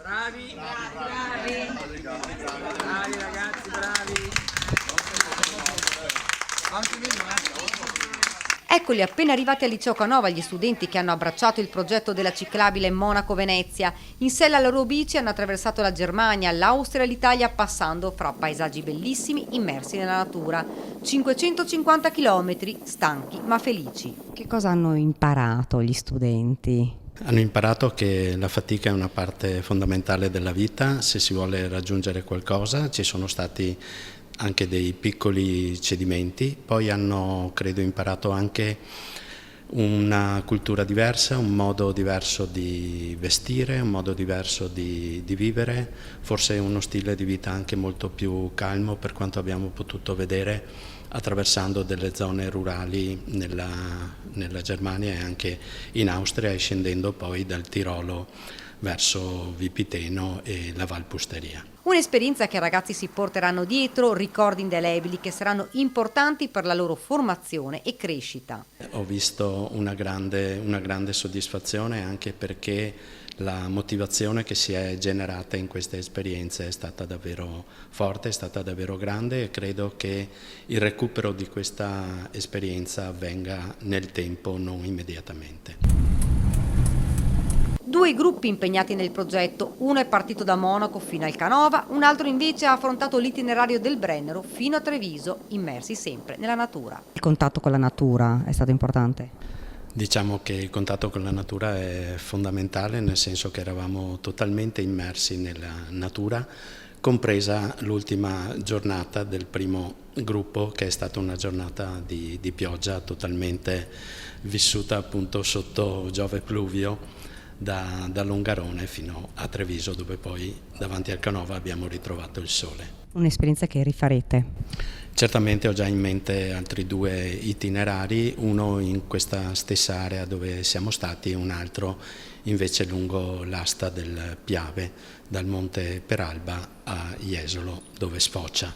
Bravi, bravi ragazzi, bravi. Eccoli appena arrivati al liceo Canova gli studenti che hanno abbracciato il progetto della ciclabile Monaco-Venezia. In sella alle loro bici hanno attraversato la Germania, l'Austria e l'Italia passando fra paesaggi bellissimi immersi nella natura. 550 chilometri, stanchi ma felici. Che cosa hanno imparato gli studenti? Hanno imparato che la fatica è una parte fondamentale della vita, se si vuole raggiungere qualcosa. Ci sono stati anche dei piccoli cedimenti, poi hanno, credo, imparato anche una cultura diversa, un modo diverso di vestire, un modo diverso di vivere, forse uno stile di vita anche molto più calmo per quanto abbiamo potuto vedere attraversando delle zone rurali nella Germania e anche in Austria e scendendo poi dal Tirolo verso Vipiteno e la Val Pusteria. Un'esperienza che i ragazzi si porteranno dietro, ricordi indelebili che saranno importanti per la loro formazione e crescita. Ho visto una grande soddisfazione anche perché la motivazione che si è generata in queste esperienze è stata davvero forte, è stata davvero grande e credo che il recupero di questa esperienza avvenga nel tempo, non immediatamente. Due gruppi impegnati nel progetto, uno è partito da Monaco fino al Canova, un altro invece ha affrontato l'itinerario del Brennero fino a Treviso, immersi sempre nella natura. Il contatto con la natura è stato importante? Diciamo che il contatto con la natura è fondamentale, nel senso che eravamo totalmente immersi nella natura, compresa l'ultima giornata del primo gruppo, che è stata una giornata di pioggia totalmente vissuta appunto sotto Giove Pluvio, da Longarone fino a Treviso, dove poi davanti al Canova abbiamo ritrovato il sole. Un'esperienza che rifarete? Certamente ho già in mente altri due itinerari, uno in questa stessa area dove siamo stati e un altro invece lungo l'asta del Piave, dal Monte Peralba a Jesolo, dove sfocia.